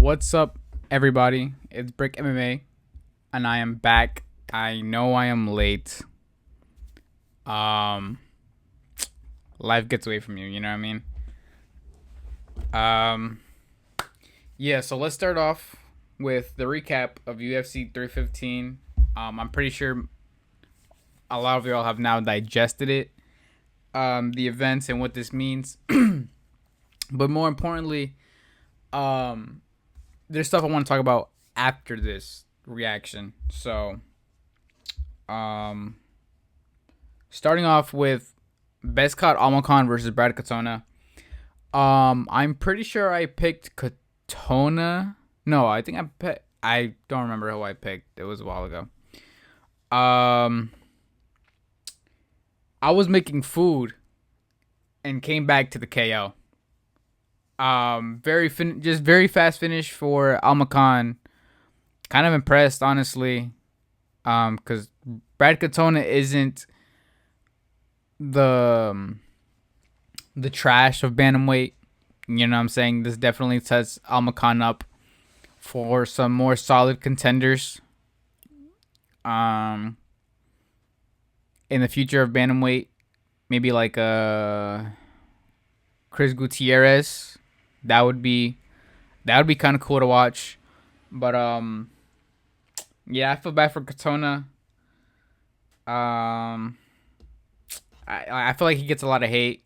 What's up, everybody? It's Brick MMA, and I am back. I know I am late. Um, Life gets away from you. You know what I mean? Um, yeah. So let's start off with the recap of UFC 315. I'm pretty sure a lot of y'all have now digested it. The events and what this means, but more importantly, there's stuff I want to talk about after this reaction. So, starting off with Bezkat Almakan versus Brad Katona. I'm pretty sure I picked Katona. No, I think I don't remember who I picked. It was a while ago. I was making food and came back to the KO. Just very fast finish for Almakan. Kind of impressed, honestly. Because Brad Katona isn't the trash of bantamweight. You know what I'm saying? This definitely sets Almakan up for some more solid contenders. In the future of bantamweight, maybe like Chris Gutierrez. That would be kind of cool to watch. But yeah, I feel bad for Katona. I feel like he gets a lot of hate.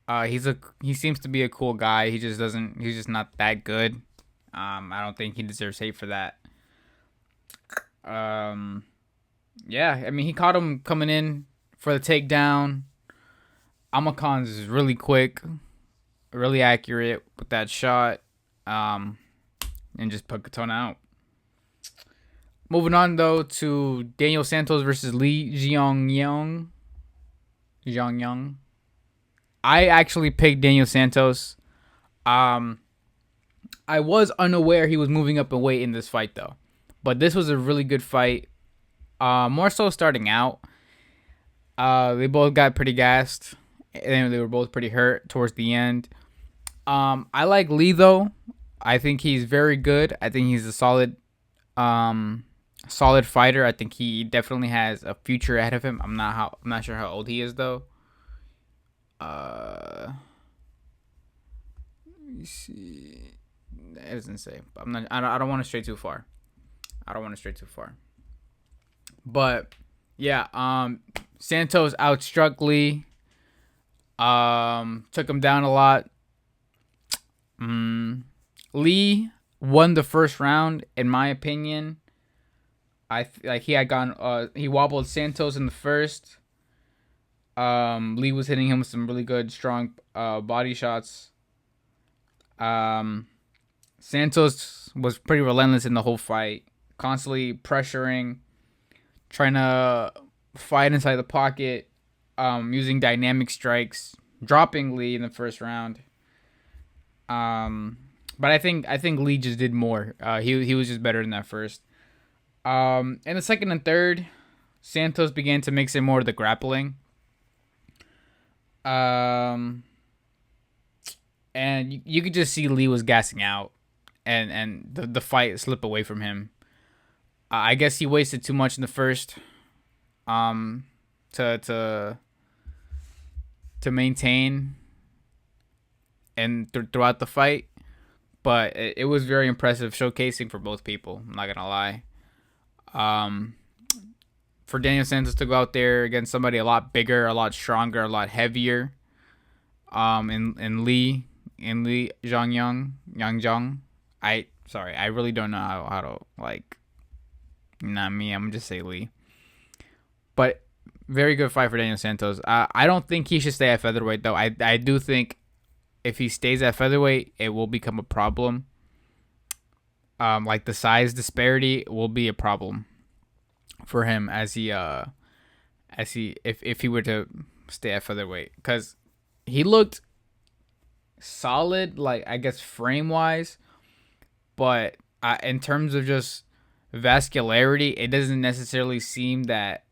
He seems to be a cool guy. He's just not that good. I don't think he deserves hate for that. Yeah, I mean, he caught him coming in for the takedown. Almakan's is really quick, really accurate with that shot, and just put Katona out. Moving on, though, to Daniel Santos versus Li Jiangyang. I actually picked Daniel Santos. I was unaware he was moving up in weight in this fight, though. But this was a really good fight. More so starting out. They both got pretty gassed. And they were both pretty hurt towards the end. I like Lee, though. I think he's very good. I think he's a solid fighter. I think he definitely has a future ahead of him. I'm not sure how old he is, though. Let me see. It doesn't say. I don't want to stray too far. But yeah, Santos outstruck Lee. Took him down a lot. Lee won the first round, in my opinion. He wobbled Santos in the first. Lee was hitting him with some really good, strong body shots. Santos was pretty relentless in the whole fight, constantly pressuring, trying to fight inside the pocket, using dynamic strikes, dropping Lee in the first round. But I think Lee just did more. He was just better in that first. In the second and third, Santos began to mix in more of the grappling. And you could just see Lee was gassing out, and the fight slipped away from him. I guess he wasted too much in the first. To maintain and throughout the fight, but it was very impressive showcasing for both people. I'm not gonna lie. For Daniel Santos to go out there against somebody a lot bigger, a lot stronger, a lot heavier, in Li Jiangyang. I really don't know how to not me. I'm gonna just say Lee. But very good fight for Daniel Santos. I don't think he should stay at featherweight, though. I do think if he stays at featherweight, it will become a problem. Like the size disparity will be a problem for him if he were to stay at featherweight, because he looked solid, like I guess frame wise, but in terms of just vascularity, it doesn't necessarily seem that.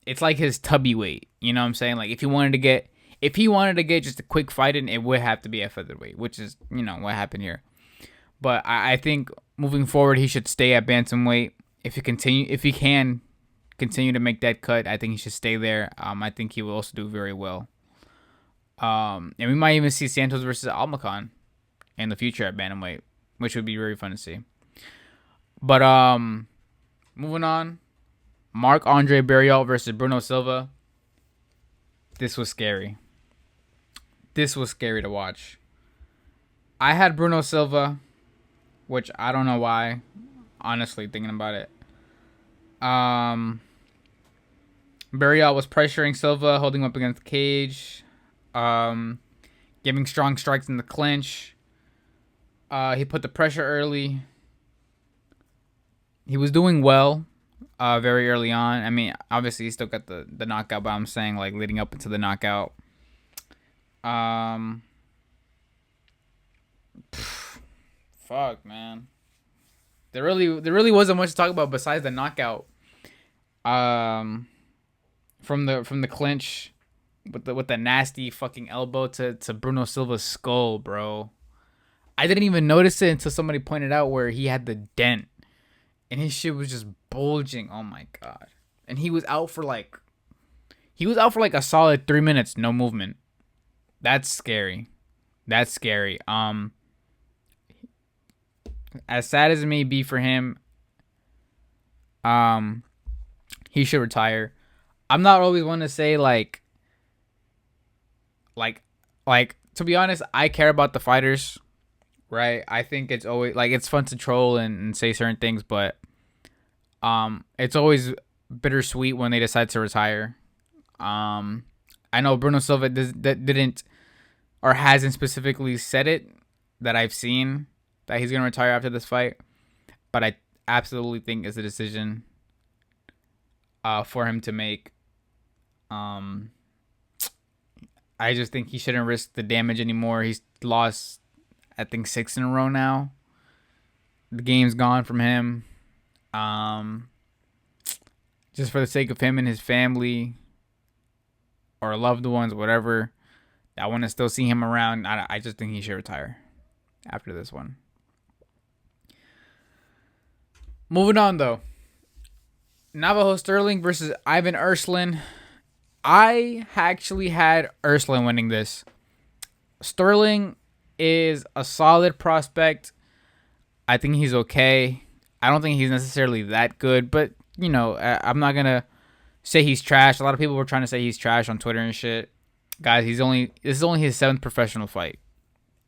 It's like his tubby weight, you know what I'm saying? Like if he wanted to get just a quick fight in, it would have to be at featherweight, which is, what happened here. But I think moving forward, he should stay at bantamweight. If he can continue to make that cut, I think he should stay there. I think he will also do very well. And we might even see Santos versus Almacan in the future at bantamweight, which would be very fun to see. But moving on, Marc-Andre Barriault versus Bruno Silva. This was scary. This was scary to watch. I had Bruno Silva, which I don't know why. Honestly, thinking about it. Barriault was pressuring Silva, holding him up against the cage, giving strong strikes in the clinch. He put the pressure early. He was doing well very early on. I mean, obviously, he still got the knockout, but I'm saying, like, leading up into the knockout. Fuck, man. There really wasn't much to talk about besides the knockout. From the clinch with the nasty fucking elbow to Bruno Silva's skull, bro. I didn't even notice it until somebody pointed out where he had the dent, and his shit was just bulging. Oh my god! And he was out for like a solid 3 minutes, no movement. That's scary. That's scary. As sad as it may be for him, he should retire. I'm not always one to say like to be honest, I care about the fighters, right? I think it's always like it's fun to troll and say certain things, but it's always bittersweet when they decide to retire. I know Bruno Silva didn't or hasn't specifically said it that I've seen that he's gonna retire after this fight, but I absolutely think it's a decision for him to make. I just think he shouldn't risk the damage anymore. He's lost, I think, 6 in a row now. The game's gone from him. Just for the sake of him and his family or loved ones, whatever, I want to still see him around. I just think he should retire after this one. Moving on, though. Navajo Sterling versus Ivan Erslan. I actually had Erslan winning this. Sterling is a solid prospect. I think he's okay. I don't think he's necessarily that good, but, you know, I'm not going to say he's trash. A lot of people were trying to say he's trash on Twitter and shit. Guys, this is only his 7th professional fight,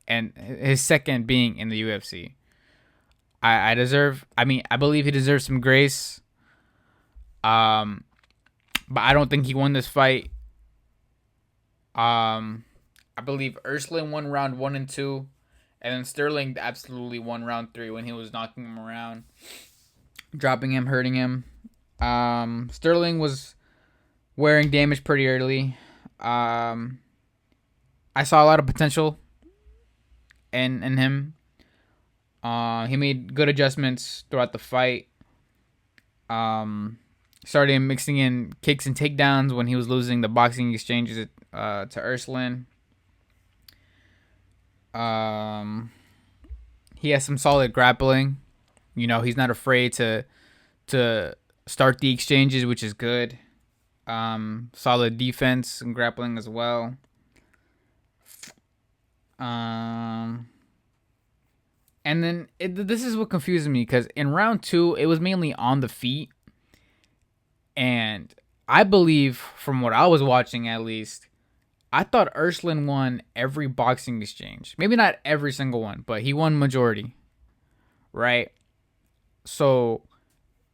and his 2nd being in the UFC. I believe he deserves some grace. But I don't think he won this fight. I believe Erslan won round 1 and 2, and then Sterling absolutely won round 3 when he was knocking him around, dropping him, hurting him. Sterling was wearing damage pretty early. I saw a lot of potential in him. He made good adjustments throughout the fight. Started mixing in kicks and takedowns when he was losing the boxing exchanges to Erslan. He has some solid grappling. You know, he's not afraid to start the exchanges, which is good. Solid defense and grappling as well. And then this is what confuses me, because in round 2, it was mainly on the feet. And I believe, from what I was watching at least, I thought Erslan won every boxing exchange. Maybe not every single one, but he won majority. Right? So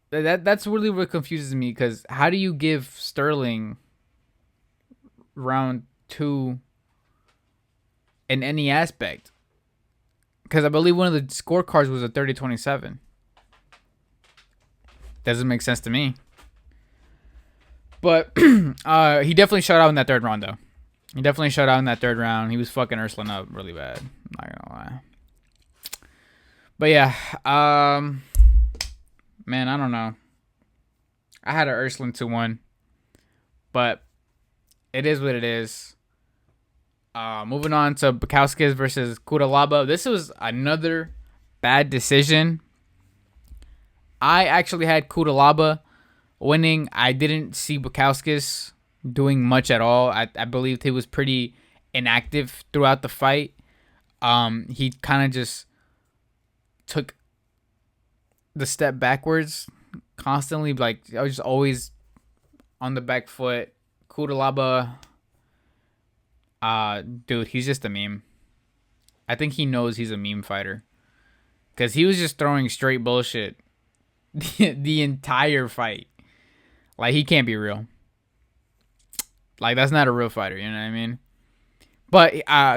that's really what confuses me, because how do you give Sterling round 2 in any aspect? Because I believe one of the scorecards was a 30-27. Doesn't make sense to me. But he definitely shut out in that 3rd round, though. He definitely shut out in that 3rd round. He was fucking Erslan up really bad. I'm not going to lie. But yeah. Man, I don't know. I had an Erslan 2-1. But it is what it is. Moving on to Bukowskis versus Kudalaba. This was another bad decision. I actually had Kudalaba winning. I didn't see Bukowskis doing much at all. I believed he was pretty inactive throughout the fight. He kind of just took the step backwards constantly. Like, I was just always on the back foot. Kudalaba, dude, he's just a meme. I think he knows he's a meme fighter. Because he was just throwing straight bullshit the entire fight. Like, he can't be real. Like, that's not a real fighter, you know what I mean? But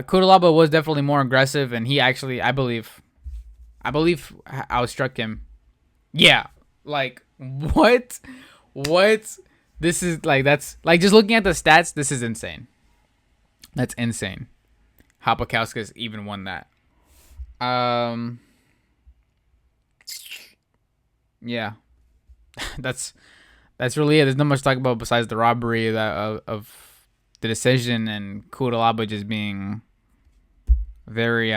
Kudalaba was definitely more aggressive, and he actually, I believe outstruck him. Yeah. Like, what? What? This is, like, that's, like, just looking at the stats, this is insane. That's insane. How Bukowskis even won that. Yeah. That's really it. There's not much to talk about besides the robbery of the decision and Kudalaba just being very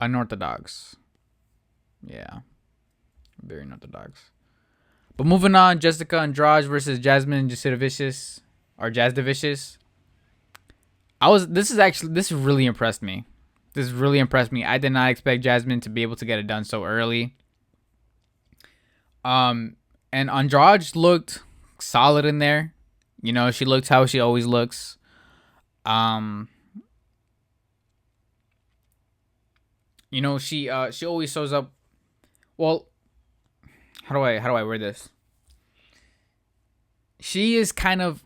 unorthodox. Yeah. Very unorthodox. But moving on, Jessica Andrade versus Jasmine Jasudavicius or Jazdavicius. This really impressed me. This really impressed me. I did not expect Jasmine to be able to get it done so early. And Andrade looked solid in there. You know, she looked how she always looks. You know, she always shows up. Well, how do I word this? She is kind of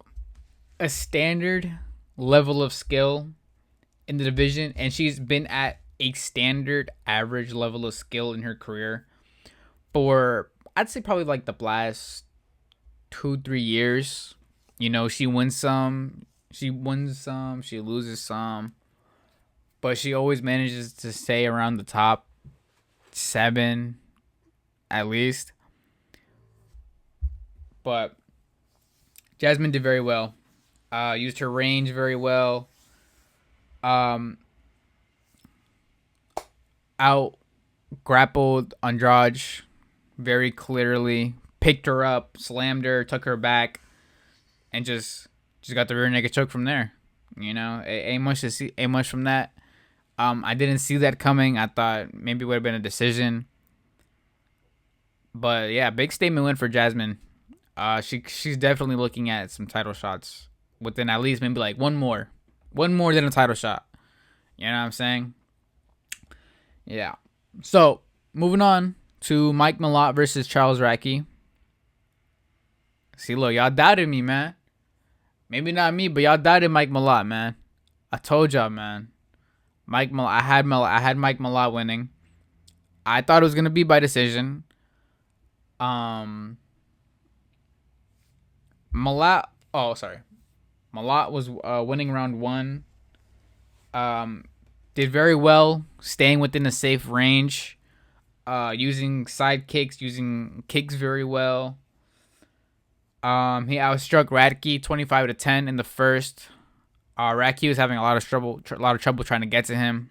a standard level of skill in the division, and she's been at a standard average level of skill in her career for, I'd say, probably like the last 2-3 years. You know, she wins some, she loses some, but she always manages to stay around the top 7 at least. But Jasmine did very well. Used her range very well. Out grappled Andrade very clearly. Picked her up, slammed her, took her back, and just got the rear naked choke from there. You know, ain't much from that. I didn't see that coming. I thought maybe it would have been a decision. But yeah, big statement win for Jasmine. She's definitely looking at some title shots within at least maybe like one more than a title shot. You know what I'm saying? Yeah. So moving on to Mike Malott versus Charles Radtke. See, look, y'all doubted me, man. Maybe not me, but y'all doubted Mike Malott, man. I told y'all, man. I had Mike Malott winning. I thought it was gonna be by decision. Malott was winning round 1. Did very well, staying within a safe range, using side kicks, using kicks very well. He outstruck Radtke 25-10 in the first. Radtke was having a lot of trouble trying to get to him.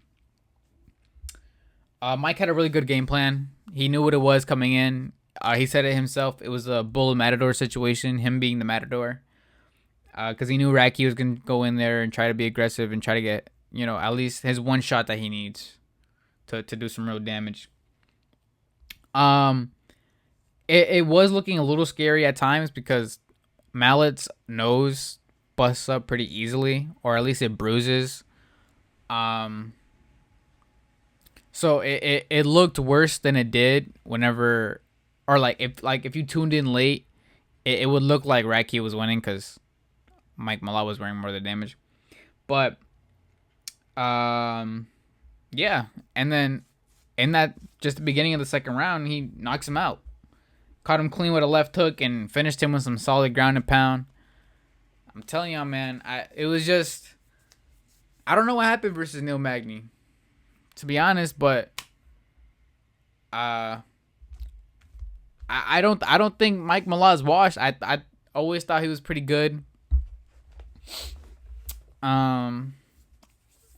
Mike had a really good game plan. He knew what it was coming in. He said it himself. It was a bull matador situation, him being the matador. Because he knew Radtke was going to go in there and try to be aggressive and try to get, you know, at least his one shot that he needs to do some real damage. It was looking a little scary at times because Mallett's nose busts up pretty easily, or at least it bruises. So it looked worse than it did whenever, or if you tuned in late, it would look like Radtke was winning because Mike Malott was wearing more of the damage. But yeah, and then in that just the beginning of the second round, he knocks him out. Caught him clean with a left hook and finished him with some solid ground and pound. I'm telling y'all, man, it was just, I don't know what happened versus Neil Magny, to be honest, but I don't think Mike Malott's washed. I always thought he was pretty good. And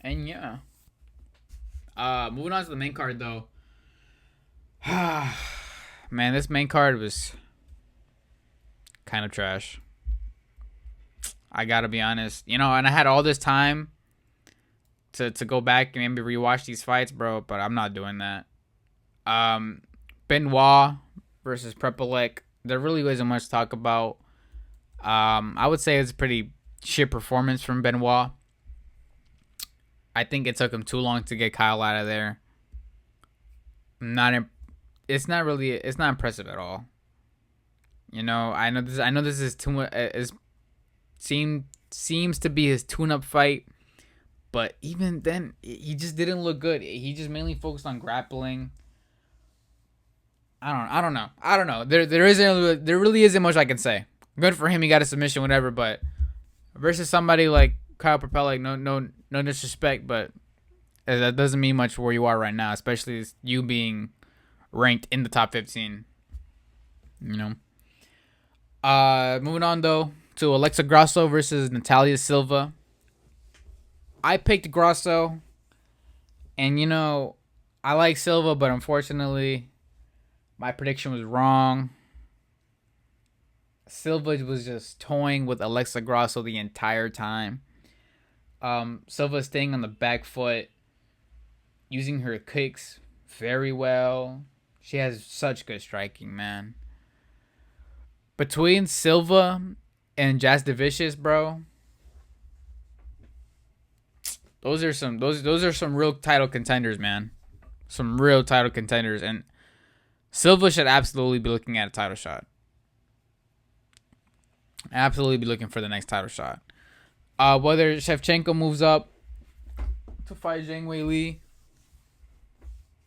yeah, Moving on to the main card though. Man, this main card was kind of trash. I gotta be honest. And I had all this time to go back and maybe rewatch these fights, bro, but I'm not doing that. Benoit versus Prepolek. There really wasn't much to talk about. I would say it's a pretty shit performance from Benoit. I think it took him too long to get Kyle out of there. It's not impressive at all. I know this is too much. Seems to be his tune-up fight, but even then, he just didn't look good. He just mainly focused on grappling. I don't know. There really isn't much I can say. Good for him. He got a submission, whatever. But versus somebody like Kyle Prepolek, no disrespect, but that doesn't mean much where you are right now, especially you being ranked in the top 15. Moving on though to Alexa Grasso versus Natalia Silva. I picked Grasso, and I like Silva, but unfortunately, my prediction was wrong. Silva was just toying with Alexa Grasso the entire time. Silva staying on the back foot, using her kicks very well. She has such good striking, man. Between Silva and Jasdevicius, bro, those are some real title contenders, man. Some real title contenders, and Silva should absolutely be looking at a title shot. Absolutely be looking for the next title shot. Whether Shevchenko moves up to fight Zhang Weili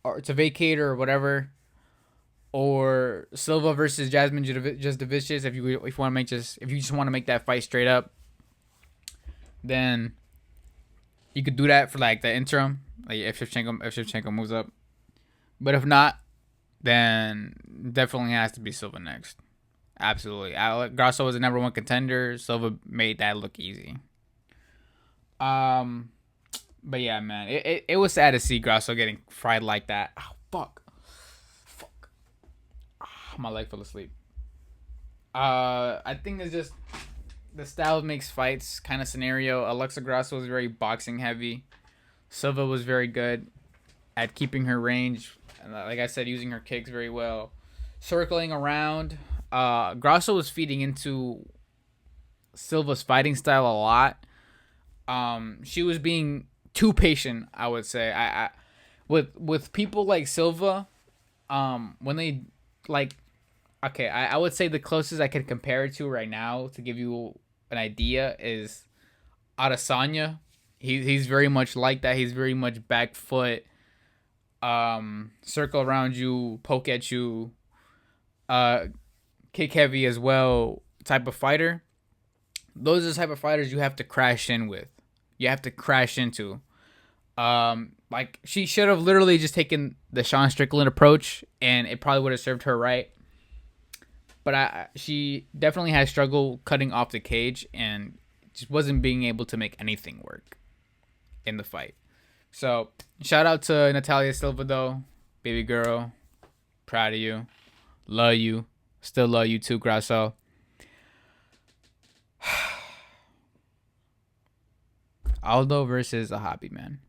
or to vacate or whatever, or Silva versus Jasmine Jasdevicius, if you just want to make that fight straight up, then you could do that for like the interim, like if Shevchenko moves up. But if not, then definitely has to be Silva next. Absolutely. Grasso was the number one contender. Silva made that look easy. But yeah, man, it was sad to see Grasso getting fried like that. Oh, fuck. My leg fell asleep. I think it's just the style makes fights kind of scenario. Alexa Grasso was very boxing heavy. Silva was very good at keeping her range. Like I said, using her kicks very well. Circling around. Grasso was feeding into Silva's fighting style a lot. She was being too patient, I would say. I with people like Silva, when they like, okay, I would say the closest I could compare it to right now to give you an idea is Adesanya. He's very much like that. He's very much back foot, circle around you, poke at you, kick heavy as well type of fighter. Those are the type of fighters you have to crash in with. You have to crash into. Like she should have literally just taken the Sean Strickland approach, and it probably would have served her right. But she definitely had struggle cutting off the cage and just wasn't being able to make anything work in the fight. So shout out to Natalia Silva though, baby girl. Proud of you. Love you. Still love you too, Grasso. Aldo versus Zahabi, man.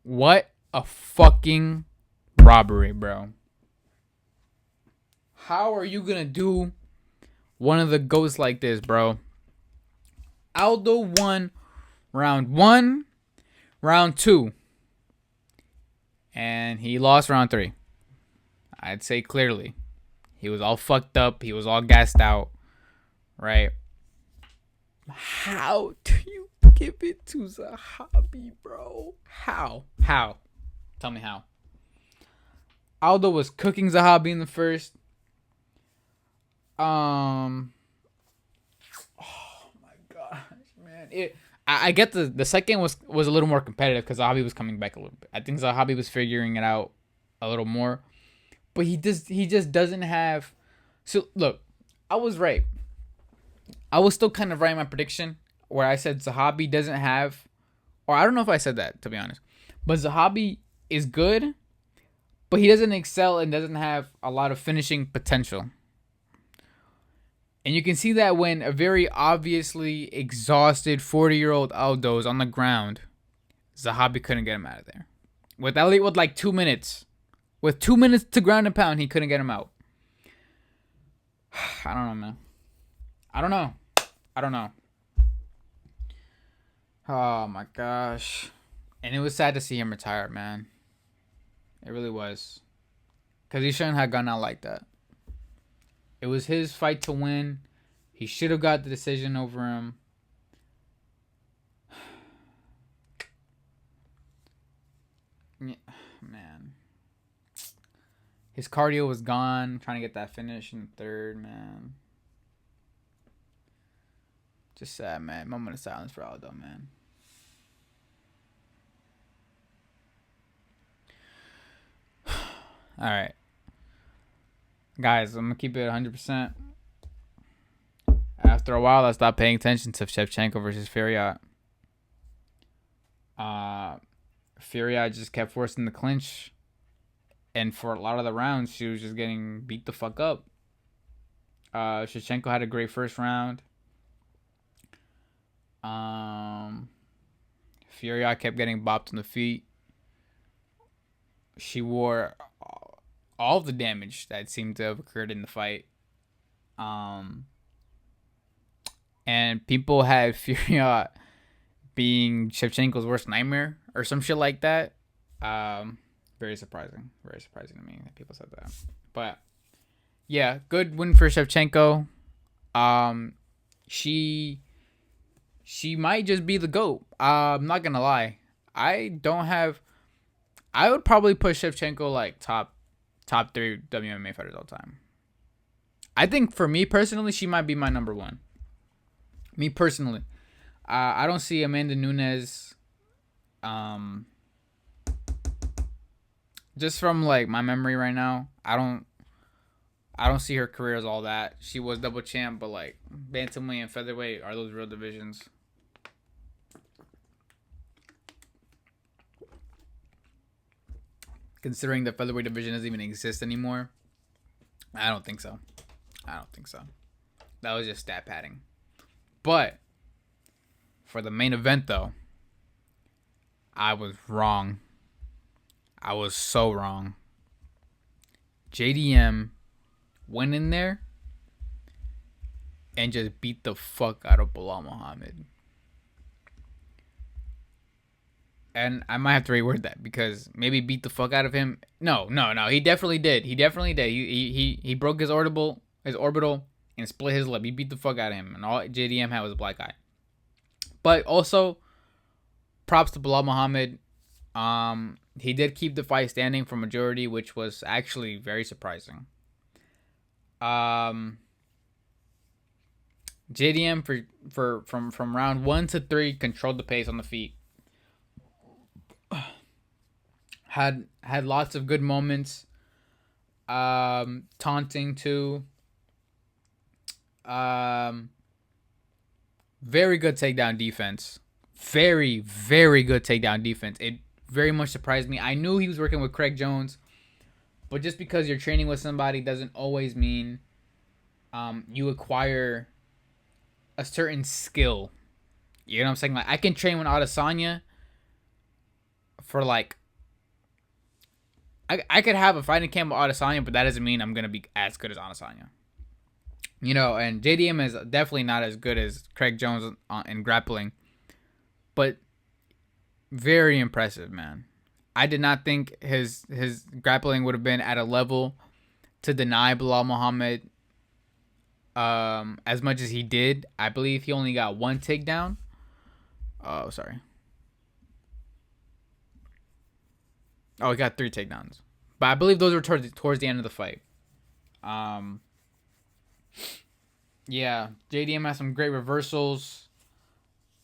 What a fucking robbery, bro. How are you gonna do one of the GOATs like this, bro? Aldo won round 1, round 2, and he lost round 3. I'd say clearly. He was all fucked up. He was all gassed out, right? How do you give it to Zahabi, bro? How? Tell me how. Aldo was cooking Zahabi in the first. Oh my gosh, man. I get the second was a little more competitive because Zahabi was coming back a little bit. I think Zahabi was figuring it out a little more. But he just doesn't have. So look, I was right. I was still kind of right in my prediction where I said Zahabi doesn't have, or I don't know if I said that, to be honest, But Zahabi is good, but he doesn't excel and doesn't have a lot of finishing potential. And you can see that when a very obviously exhausted 40-year-old Aldo is on the ground, Zahabi couldn't get him out of there. With Elliott with like 2 minutes. With 2 minutes to ground and pound, he couldn't get him out. I don't know, man. I don't know. Oh my gosh. And it was sad to see him retire, man. It really was. Because he shouldn't have gone out like that. It was his fight to win. He should have got the decision over him. Man. His cardio was gone. Trying to get that finish in the third, man. Just sad, man. Moment of silence for Aldo, man. All right. Guys, I'm going to keep it 100%. After a while, I stopped paying attention to Shevchenko versus Furiat. Furiat just kept forcing the clinch. And for a lot of the rounds, she was just getting beat the fuck up. Shevchenko had a great first round. Furiat kept getting bopped on the feet. She wore all the damage that seemed to have occurred in the fight. And people had Furiat being Shevchenko's worst nightmare or some shit like that. Very surprising. Very surprising to me that people said that. But yeah, good win for Shevchenko. She might just be the GOAT. I'm not gonna lie. I would probably put Shevchenko like top 3 WMA fighters all time. I think for me personally, she might be my number 1. Me personally. I don't see Amanda Nunes just from like my memory right now. I don't see her career as all that. She was double champ, but like bantamweight and featherweight are those real divisions. Considering the featherweight division doesn't even exist anymore, I don't think so. That was just stat padding. But for the main event, though, I was wrong. I was so wrong. JDM went in there and just beat the fuck out of Bilal Muhammad. And I might have to reword that because maybe beat the fuck out of him. No. He definitely did. He broke his orbital, and split his lip. He beat the fuck out of him, and all JDM had was a black eye. But also, props to Bilal Muhammad. He did keep the fight standing for majority, which was actually very surprising. JDM from round 1 to 3 controlled the pace on the feet. Had lots of good moments. Taunting too. Very good takedown defense. Very, very good takedown defense. It very much surprised me. I knew he was working with Craig Jones, but just because you're training with somebody doesn't always mean you acquire a certain skill. You know what I'm saying? Like, I can train with Adesanya for like I could have a fighting camp with Adesanya, but that doesn't mean I'm gonna be as good as Adesanya. You know, and JDM is definitely not as good as Craig Jones in grappling, but very impressive, man. I did not think his grappling would have been at a level to deny Bilal Muhammad as much as he did. I believe he only got 1 takedown. Oh, sorry. Oh, he got 3 takedowns. But I believe those were towards the end of the fight. Yeah, JDM has some great reversals.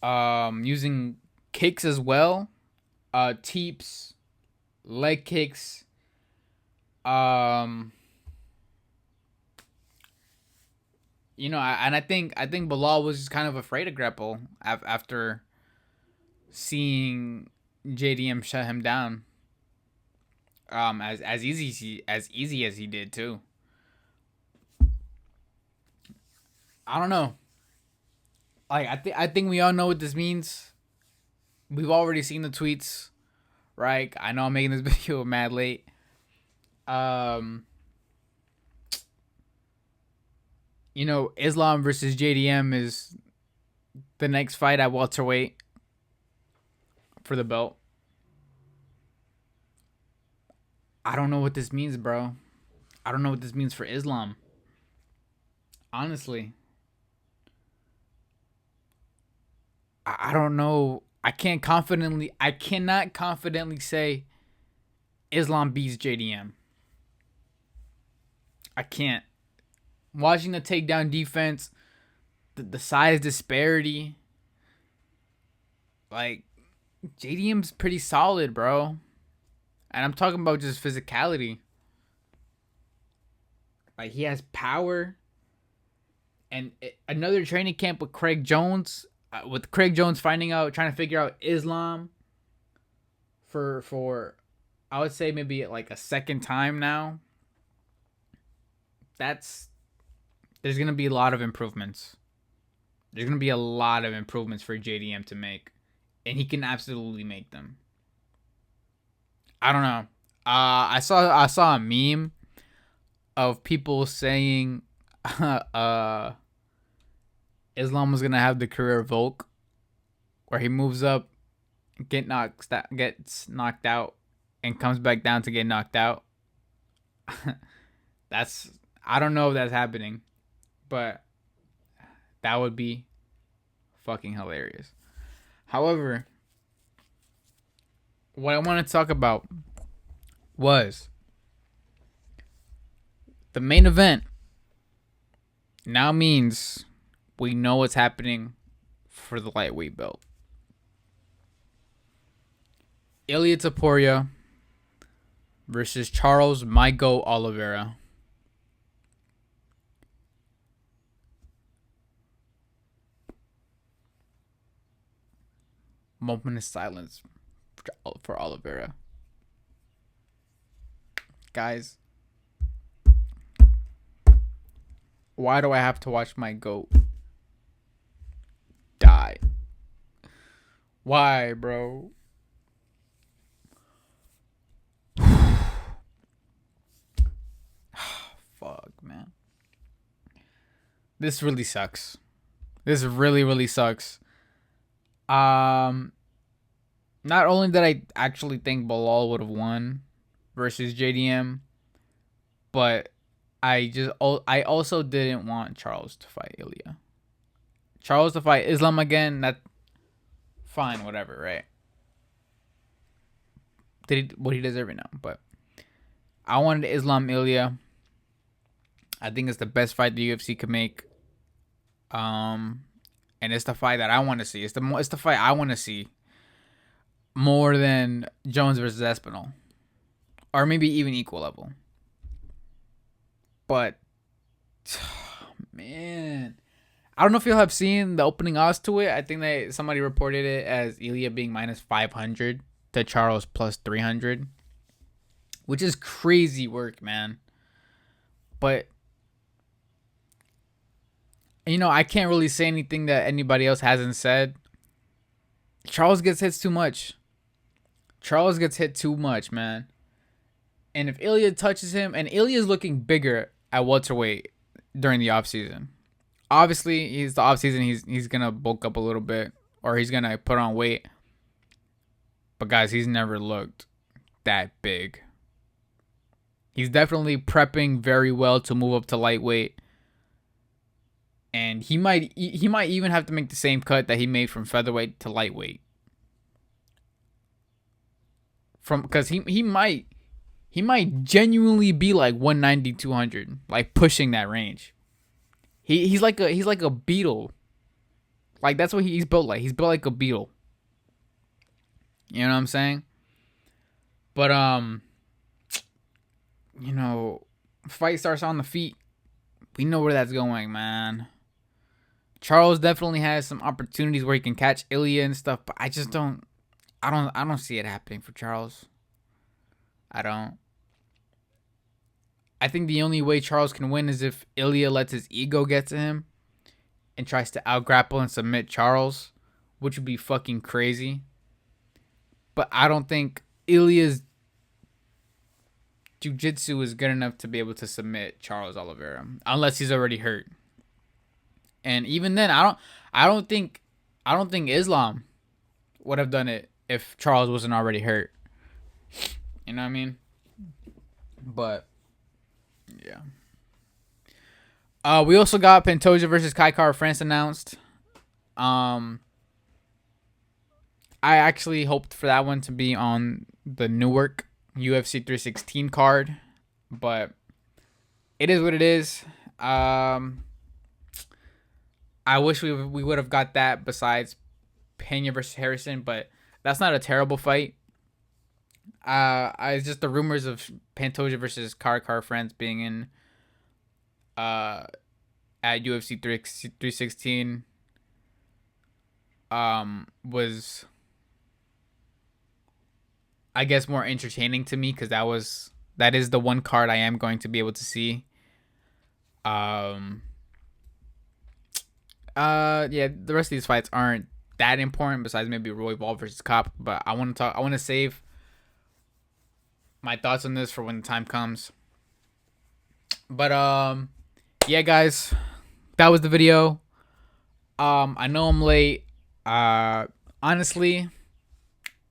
Using kicks as well. Teeps, leg kicks. You know, I think Bilal was just kind of afraid to grapple after seeing JDM shut him down. As easy as he did too. I don't know. Like I think we all know what this means. We've already seen the tweets, right? I know I'm making this video mad late. Islam versus JDM is the next fight at welterweight for the belt. I don't know what this means, bro. I don't know what this means for Islam. Honestly, I don't know. I cannot confidently say Islam beats JDM. I can't. Watching the takedown defense, the size disparity, like JDM's pretty solid, bro. And I'm talking about just physicality. Like he has power. And another training camp with Craig Jones, finding out, trying to figure out Islam for I would say maybe like a second time now. There's gonna be a lot of improvements. There's gonna be a lot of improvements for JDM to make, and he can absolutely make them. I don't know. I saw a meme of people saying Islam was gonna have the career of Volk, where he moves up, gets knocked out, and comes back down to get knocked out. I don't know if that's happening, but that would be fucking hilarious. However, what I want to talk about was the main event now means we know what's happening for the lightweight belt. Ilia Topuria versus Charles Michael Oliveira. Moment of silence for Oliveira. Guys, why do I have to watch my GOAT die? Why, bro? Fuck, man. This really sucks. This really, really sucks. Not only did I actually think Bilal would have won versus JDM, but I also didn't want Charles to fight Ilia. Charles to fight Islam again, that fine, whatever, right? He deserve it now, but I wanted Islam Ilia. I think it's the best fight the UFC could make. And it's the fight that I want to see. It's the fight I want to see more than Jones versus Espinal, or maybe even equal level. But man, I don't know if you'll have seen the opening odds to it. I think somebody reported it as Ilia being minus 500 to Charles plus 300, which is crazy work, man. But I can't really say anything that anybody else hasn't said. Charles gets hit too much. Charles gets hit too much, man. And if Ilia touches him, and Ilia's looking bigger at welterweight during the offseason. Obviously, he's the offseason. He's going to bulk up a little bit, or he's going to put on weight. But guys, he's never looked that big. He's definitely prepping very well to move up to lightweight. And he might even have to make the same cut that he made from featherweight to lightweight. Because he might genuinely be like 190, 200, like pushing that range. He's like a beetle. Like that's what he's built like. He's built like a beetle. You know what I'm saying? But fight starts on the feet. We know where that's going, man. Charles definitely has some opportunities where he can catch Ilia and stuff, but I I don't see it happening for Charles. I don't. I think the only way Charles can win is if Ilya lets his ego get to him and tries to out-grapple and submit Charles, which would be fucking crazy. But I don't think Ilya's jiu-jitsu is good enough to be able to submit Charles Oliveira unless he's already hurt. And even then, I don't think Islam would have done it if Charles wasn't already hurt. You know what I mean? But yeah. We also got Pantoja versus Kai Kara France announced. I actually hoped for that one to be on the Newark UFC 316 card, but it is what it is. I wish we would have got that besides Pena versus Harrison, but that's not a terrible fight. It's just the rumors of Pantoja versus Kara France being in at UFC 316 was, I guess, more entertaining to me because that is the one card I am going to be able to see. Yeah, the rest of these fights aren't that important besides maybe Roy Ball versus Cop, but I want to save my thoughts on this for when the time comes. But yeah, guys, that was the video. I know I'm late. Honestly,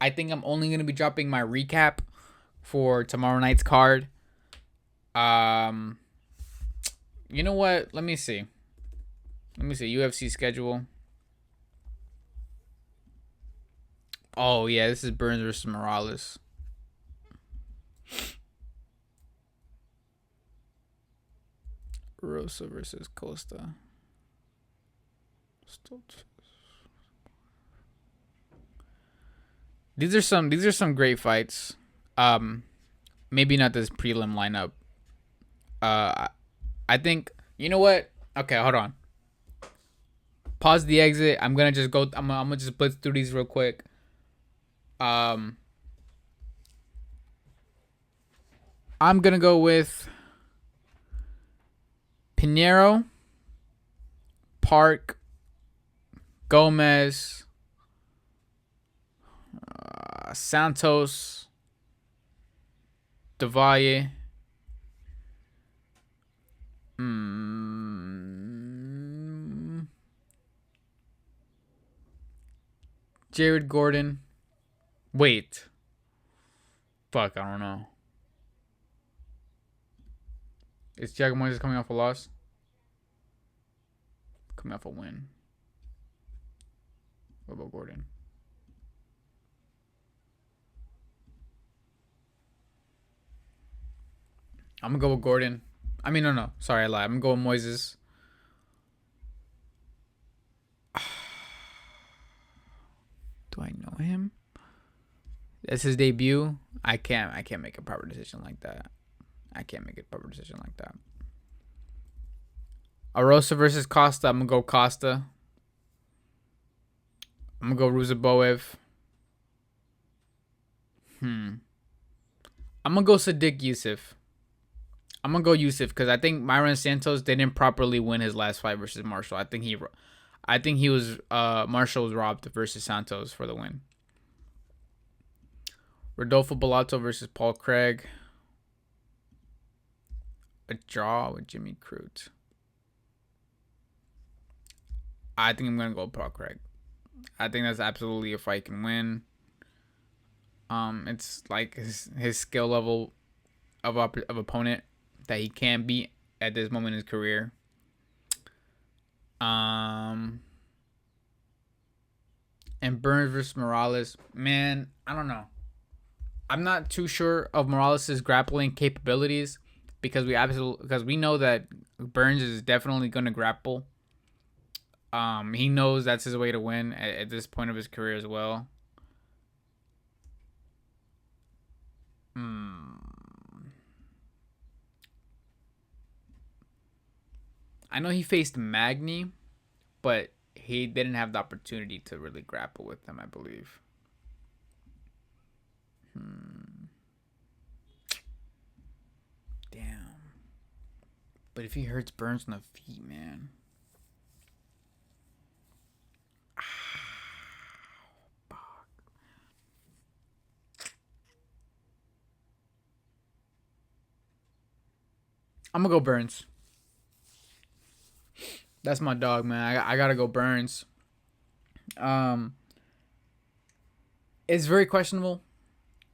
I think I'm only going to be dropping my recap for tomorrow night's card. You know what? Let me see. UFC schedule. Oh, yeah. This is Burns versus Morales. Rosa versus Costa. These are some great fights. Maybe not this prelim lineup. I think, you know what? Okay, hold on. Pause the exit. I'm gonna just go. I'm gonna just blitz through these real quick. I'm gonna go with Pinheiro, Park, Gomez, Santos, Devalle, Jared Gordon. Wait. Fuck, I don't know. Is Jack Moises coming off a loss? Coming off a win. What about Gordon? I'm gonna go with Gordon. I mean, no. Sorry, I lied. I'm gonna go with Moises. Do I know him? That's his debut. I can't make a proper decision like that. Arosa versus Costa. I'm gonna go Costa. I'm gonna go Ruzaboev. I'm gonna go Sadiq Yusuf. I'm gonna go Yusuf because I think Myron Santos didn't properly win his last fight versus Marshall. I think he was Marshall was robbed versus Santos for the win. Rodolfo Bellato versus Paul Craig. A draw with Jimmy Crute. I think I'm gonna go Paul Craig. I think that's absolutely a fight can win. It's like his skill level of opponent that he can beat at this moment in his career. And Burns versus Morales, man, I don't know. I'm not too sure of Morales' grappling capabilities because we know that Burns is definitely going to grapple. He knows that's his way to win at this point of his career as well. I know he faced Magny, but he didn't have the opportunity to really grapple with him, I believe. But if he hurts Burns on the feet, man. I'm gonna go Burns. That's my dog, man. I gotta go Burns. It's very questionable.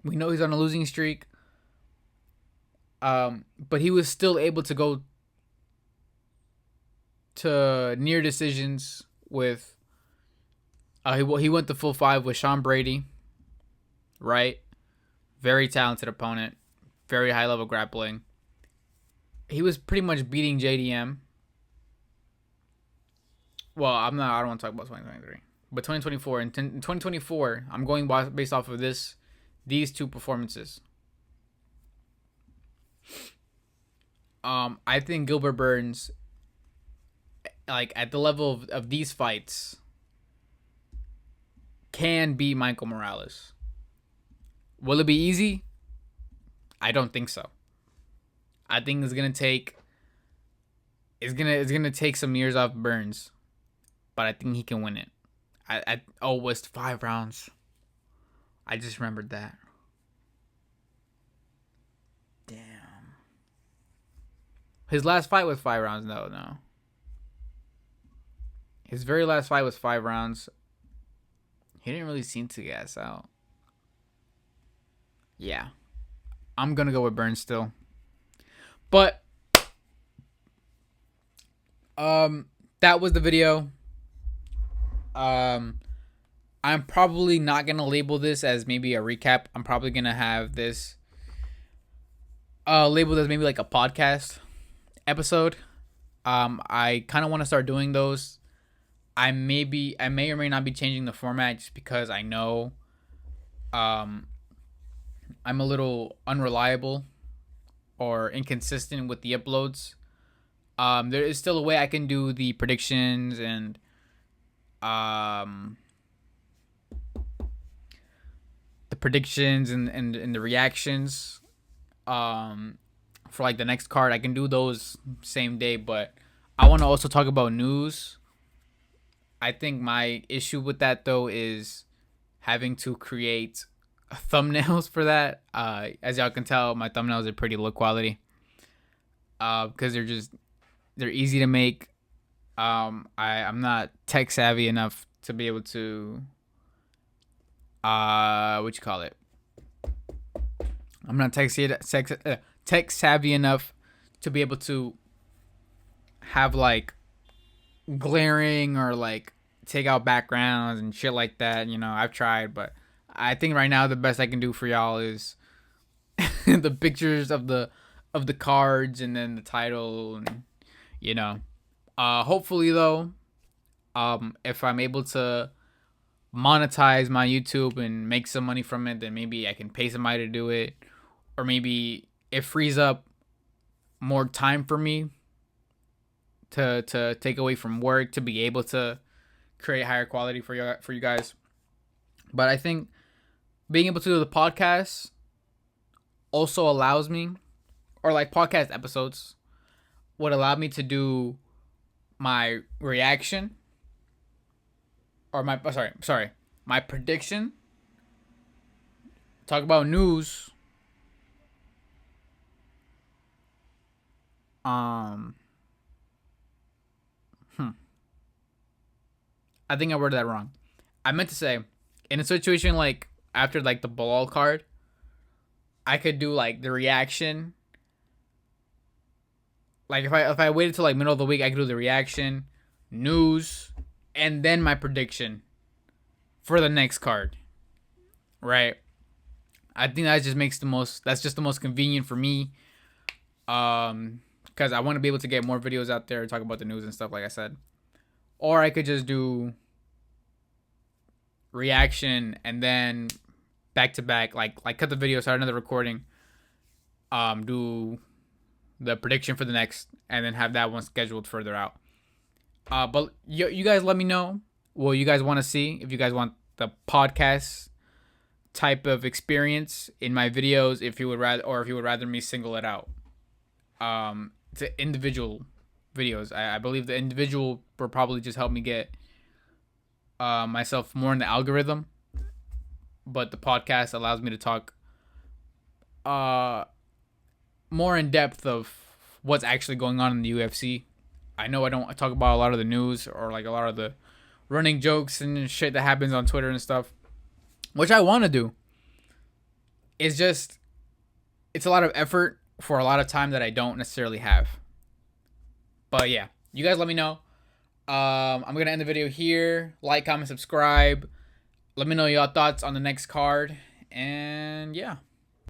We know he's on a losing streak. But he was still able to go to near decisions with. He went the full 5 with Sean Brady. Right, very talented opponent, very high level grappling. He was pretty much beating JDM. Well, I don't want to talk about 2023, but 2024. In 2024, I'm going based off of these two performances. I think Gilbert Burns, like at the level of these fights, can beat Michael Morales. Will it be easy? I don't think so. I think it's gonna take some years off Burns, but I think he can win it. It's 5 rounds. I just remembered that. Damn. His last fight was 5 rounds. No. His very last fight was 5 rounds. He didn't really seem to gas out. Yeah. I'm gonna go with Burns still. But that was the video. I'm probably not gonna label this as maybe a recap. I'm probably gonna have this labeled as maybe like a podcast episode. I kind of want to start doing those. I may or may not be changing the format just because I know I'm a little unreliable or inconsistent with the uploads. There is still a way I can do the predictions and the reactions for like the next card. I can do those same day, but I want to also talk about news. I think my issue with that though is having to create thumbnails for that. As y'all can tell, my thumbnails are pretty low quality because they're easy to make. I'm not tech savvy enough to be able to what you call it. I'm not tech savvy enough to be able to have like glaring or like take out backgrounds and shit like that. You know, I've tried, but I think right now the best I can do for y'all is the pictures of the cards and then the title, and you know. Hopefully though, if I'm able to monetize my YouTube and make some money from it, then maybe I can pay somebody to do it, or maybe it frees up more time for me to take away from work to be able to create higher quality for you guys. But I think being able to do the podcast also allows me, or like podcast episodes would allow me to do my reaction or my prediction, talk about news, I think I worded that wrong. I meant to say, in a situation like after like the Bilal card, I could do like the reaction. Like if I waited till like middle of the week, I could do the reaction, news, and then my prediction for the next card. Right? I think that just makes that's just the most convenient for me. Because I want to be able to get more videos out there, talk about the news and stuff, like I said. Or I could just do reaction and then back to back, like cut the video, start another recording, do the prediction for the next, and then have that one scheduled further out. But you guys let me know what you guys want to see. If you guys want the podcast type of experience in my videos, if you would rather me single it out. to individual videos. I believe the individual will probably just help me get myself more in the algorithm, but the podcast allows me to talk more in depth of what's actually going on in the UFC. I know I don't talk about a lot of the news or like a lot of the running jokes and shit that happens on Twitter and stuff, which I want to do. It's just, it's a lot of effort for a lot of time that I don't necessarily have. But yeah, you guys let me know. I'm going to end the video here. Like, comment, subscribe. Let me know your thoughts on the next card. And yeah.